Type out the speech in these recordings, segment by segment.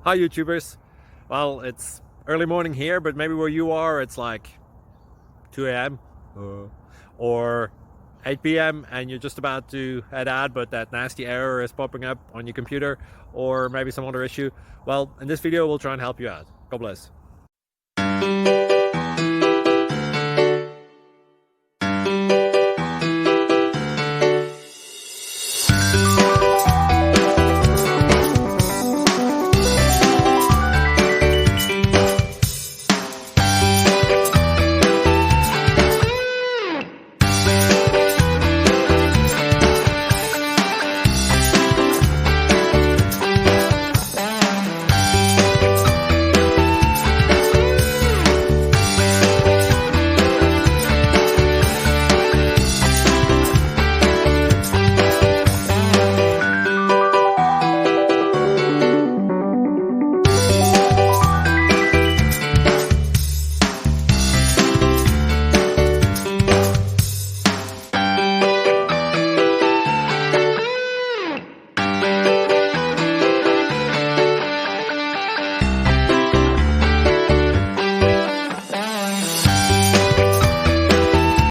Hi YouTubers. Well, it's early morning here, but maybe where you are it's like 2 a.m. or 8 p.m. and you're just about to head out, but that nasty error is popping up on your computer, or maybe some other issue. Well, in this video we'll try and help you out. God bless.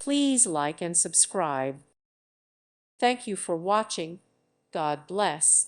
Please like and subscribe. Thank you for watching. God bless.